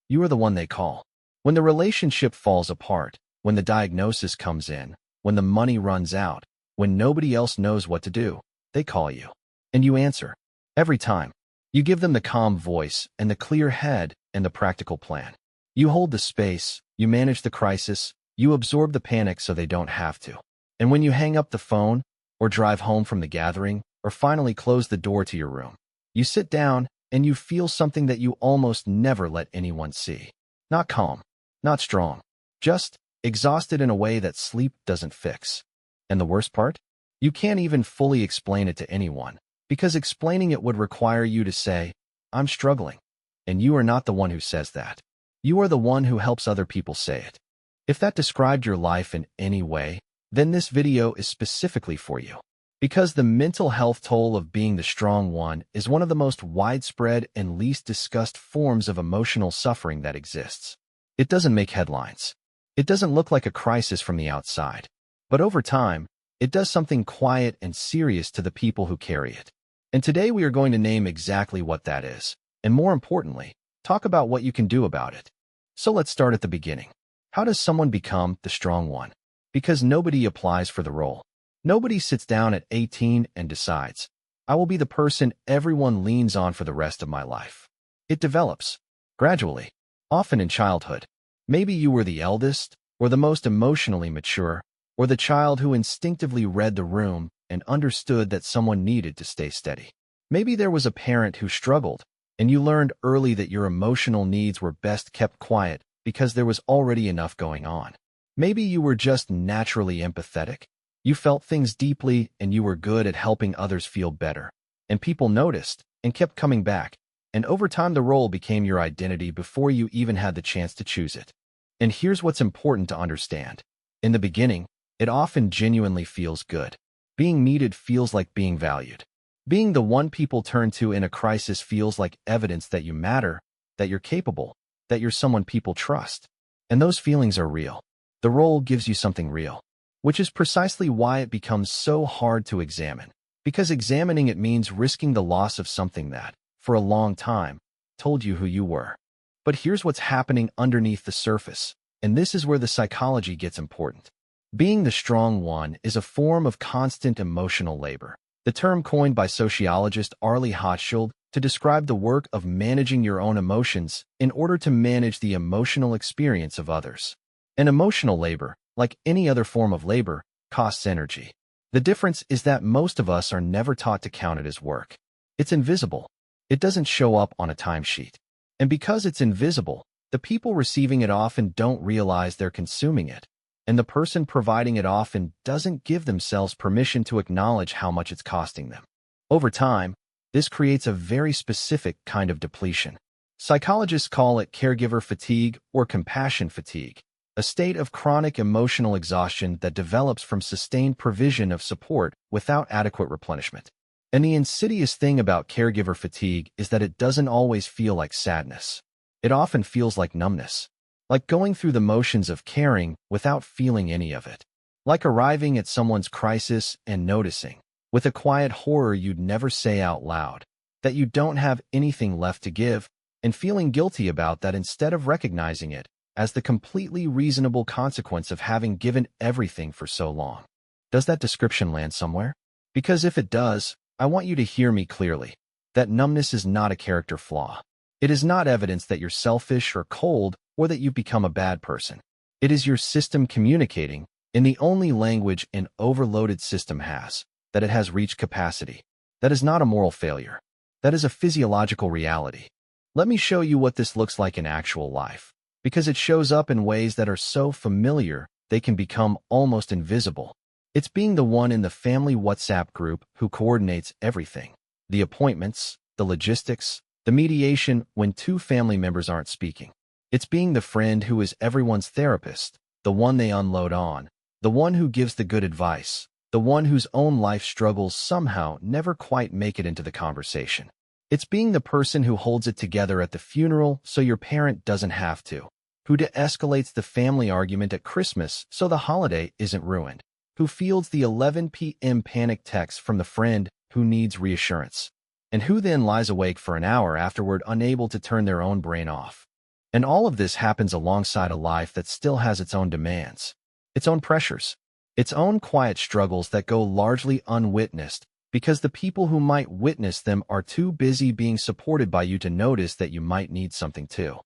You are the one they call. When the relationship falls apart, when the diagnosis comes in, when the money runs out, when nobody else knows what to do, they call you. And you answer. Every time. You give them the calm voice and the clear head and the practical plan. You hold the space, you manage the crisis, you absorb the panic so they don't have to. And when you hang up the phone, or drive home from the gathering, or finally close the door to your room, you sit down and you feel something that you almost never let anyone see. Not calm, not strong, just exhausted in a way that sleep doesn't fix. And the worst part? You can't even fully explain it to anyone, because explaining it would require you to say, "I'm struggling." And you are not the one who says that. You are the one who helps other people say it. If that described your life in any way, then this video is specifically for you. Because the mental health toll of being the strong one is one of the most widespread and least discussed forms of emotional suffering that exists. It doesn't make headlines. It doesn't look like a crisis from the outside. But over time, it does something quiet and serious to the people who carry it. And today we are going to name exactly what that is, and more importantly, talk about what you can do about it. So let's start at the beginning. How does someone become the strong one? Because nobody applies for the role. Nobody sits down at 18 and decides, "I will be the person everyone leans on for the rest of my life." It develops, gradually, often in childhood. Maybe you were the eldest, or the most emotionally mature, or the child who instinctively read the room and understood that someone needed to stay steady. Maybe there was a parent who struggled, and you learned early that your emotional needs were best kept quiet because there was already enough going on. Maybe you were just naturally empathetic. You felt things deeply and you were good at helping others feel better. And people noticed and kept coming back. And over time the role became your identity before you even had the chance to choose it. And here's what's important to understand. In the beginning, it often genuinely feels good. Being needed feels like being valued. Being the one people turn to in a crisis feels like evidence that you matter, that you're capable, that you're someone people trust. And those feelings are real. The role gives you something real, which is precisely why it becomes so hard to examine. Because examining it means risking the loss of something that, for a long time, told you who you were. But here's what's happening underneath the surface, and this is where the psychology gets important. Being the strong one is a form of constant emotional labor. The term coined by sociologist Arlie Hochschild to describe the work of managing your own emotions in order to manage the emotional experience of others. And emotional labor, like any other form of labor, costs energy. The difference is that most of us are never taught to count it as work. It's invisible. It doesn't show up on a timesheet. And because it's invisible, the people receiving it often don't realize they're consuming it. And the person providing it often doesn't give themselves permission to acknowledge how much it's costing them. Over time, this creates a very specific kind of depletion. Psychologists call it caregiver fatigue or compassion fatigue, a state of chronic emotional exhaustion that develops from sustained provision of support without adequate replenishment. And the insidious thing about caregiver fatigue is that it doesn't always feel like sadness. It often feels like numbness. Like going through the motions of caring without feeling any of it. Like arriving at someone's crisis and noticing, with a quiet horror you'd never say out loud, that you don't have anything left to give, and feeling guilty about that instead of recognizing it as the completely reasonable consequence of having given everything for so long. Does that description land somewhere? Because if it does, I want you to hear me clearly. That numbness is not a character flaw. It is not evidence that you're selfish or cold, or that you've become a bad person. It is your system communicating, in the only language an overloaded system has, that it has reached capacity. That is not a moral failure. That is a physiological reality. Let me show you what this looks like in actual life, because it shows up in ways that are so familiar they can become almost invisible. It's being the one in the family WhatsApp group who coordinates everything. The appointments, the logistics, the mediation when two family members aren't speaking. It's being the friend who is everyone's therapist, the one they unload on, the one who gives the good advice, the one whose own life struggles somehow never quite make it into the conversation. It's being the person who holds it together at the funeral so your parent doesn't have to, who de-escalates the family argument at Christmas so the holiday isn't ruined, who fields the 11 p.m. panic text from the friend who needs reassurance, and who then lies awake for an hour afterward unable to turn their own brain off. And all of this happens alongside a life that still has its own demands, its own pressures, its own quiet struggles that go largely unwitnessed because the people who might witness them are too busy being supported by you to notice that you might need something too.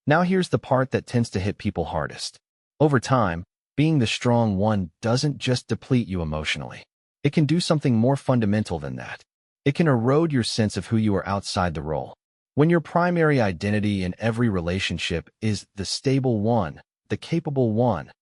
Now here's the part that tends to hit people hardest. Over time, being the strong one doesn't just deplete you emotionally. It can do something more fundamental than that. It can erode your sense of who you are outside the role. When your primary identity in every relationship is the stable one, the capable one,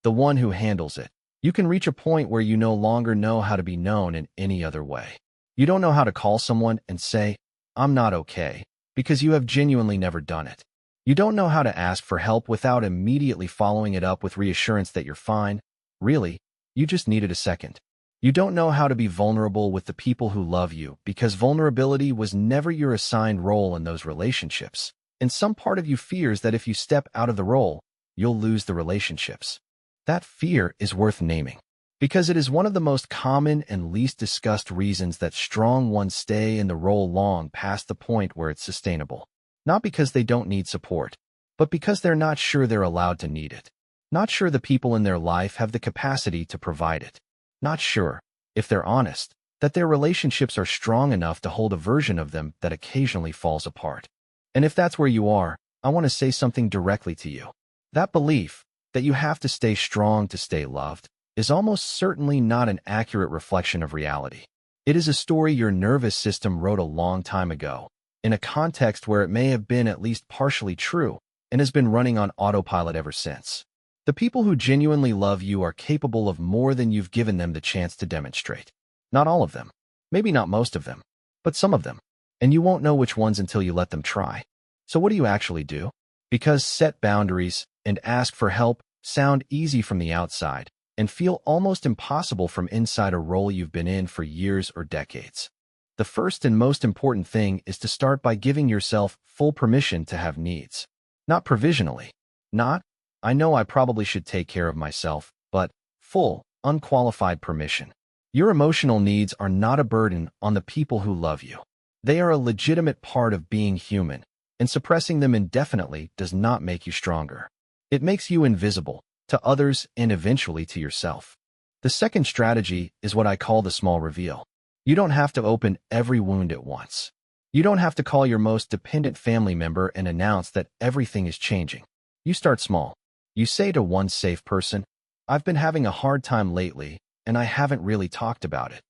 the one who handles it, you can reach a point where you no longer know how to be known in any other way. You don't know how to call someone and say, "I'm not okay," because you have genuinely never done it. You don't know how to ask for help without immediately following it up with reassurance that you're fine. Really, you just needed a second. You don't know how to be vulnerable with the people who love you because vulnerability was never your assigned role in those relationships. And some part of you fears that if you step out of the role, you'll lose the relationships. That fear is worth naming because it is one of the most common and least discussed reasons that strong ones stay in the role long past the point where it's sustainable. Not because they don't need support, but because they're not sure they're allowed to need it. Not sure the people in their life have the capacity to provide it. Not sure, if they're honest, that their relationships are strong enough to hold a version of them that occasionally falls apart. And if that's where you are, I want to say something directly to you. That belief, that you have to stay strong to stay loved, is almost certainly not an accurate reflection of reality. It is a story your nervous system wrote a long time ago, in a context where it may have been at least partially true, and has been running on autopilot ever since. The people who genuinely love you are capable of more than you've given them the chance to demonstrate. Not all of them, maybe not most of them, but some of them. And you won't know which ones until you let them try. So what do you actually do? Because set boundaries and ask for help sound easy from the outside and feel almost impossible from inside a role you've been in for years or decades. The first and most important thing is to start by giving yourself full permission to have needs. Not provisionally. Not, "I know I probably should take care of myself," but full, unqualified permission. Your emotional needs are not a burden on the people who love you. They are a legitimate part of being human, and suppressing them indefinitely does not make you stronger. It makes you invisible, to others and eventually to yourself. The second strategy is what I call the small reveal. You don't have to open every wound at once. You don't have to call your most dependent family member and announce that everything is changing. You start small. You say to one safe person, "I've been having a hard time lately, and I haven't really talked about it."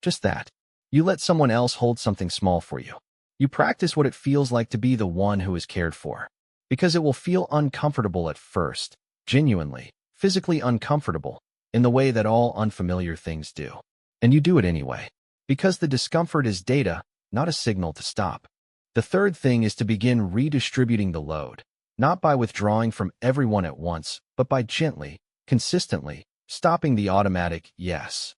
Just that. You let someone else hold something small for you. You practice what it feels like to be the one who is cared for. Because it will feel uncomfortable at first, genuinely, physically uncomfortable, in the way that all unfamiliar things do. And you do it anyway. Because the discomfort is data, not a signal to stop. The third thing is to begin redistributing the load. Not by withdrawing from everyone at once, but by gently, consistently, stopping the automatic yes.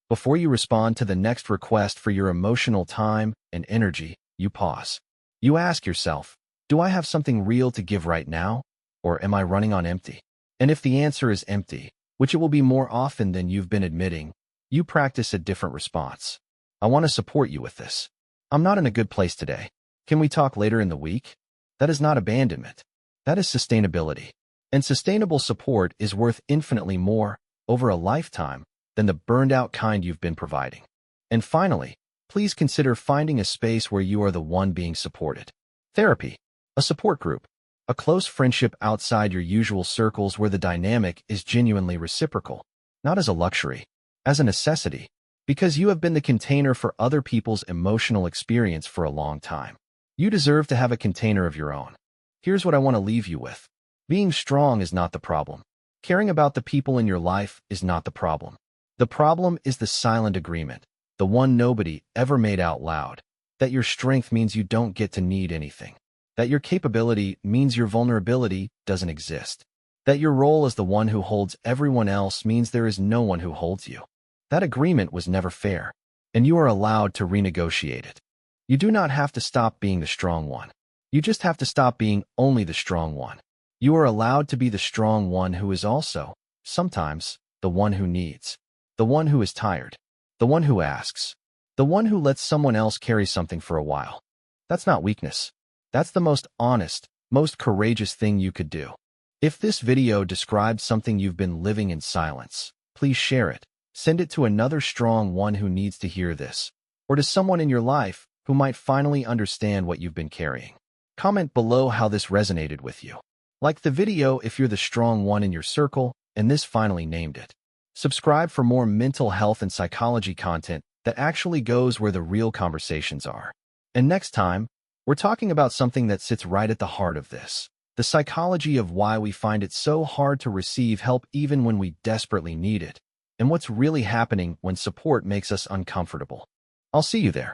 Before you respond to the next request for your emotional time and energy, you pause. You ask yourself, do I have something real to give right now, or am I running on empty? And if the answer is empty, which it will be more often than you've been admitting, you practice a different response. I want to support you with this. I'm not in a good place today. Can we talk later in the week? That is not abandonment. That is sustainability. And sustainable support is worth infinitely more, over a lifetime, than the burned-out kind you've been providing. And finally, please consider finding a space where you are the one being supported. Therapy, a support group, a close friendship outside your usual circles where the dynamic is genuinely reciprocal, not as a luxury, as a necessity, because you have been the container for other people's emotional experience for a long time. You deserve to have a container of your own. Here's what I want to leave you with. Being strong is not the problem. Caring about the people in your life is not the problem. The problem is the silent agreement, the one nobody ever made out loud, that your strength means you don't get to need anything, that your capability means your vulnerability doesn't exist, that your role as the one who holds everyone else means there is no one who holds you. That agreement was never fair, and you are allowed to renegotiate it. You do not have to stop being the strong one. You just have to stop being only the strong one. You are allowed to be the strong one who is also, sometimes, the one who needs, the one who is tired, the one who asks, the one who lets someone else carry something for a while. That's not weakness. That's the most honest, most courageous thing you could do. If this video described something you've been living in silence, please share it. Send it to another strong one who needs to hear this, or to someone in your life who might finally understand what you've been carrying. Comment below how this resonated with you. Like the video if you're the strong one in your circle and this finally named it. Subscribe for more mental health and psychology content that actually goes where the real conversations are. And next time, we're talking about something that sits right at the heart of this. The psychology of why we find it so hard to receive help even when we desperately need it, and what's really happening when support makes us uncomfortable. I'll see you there.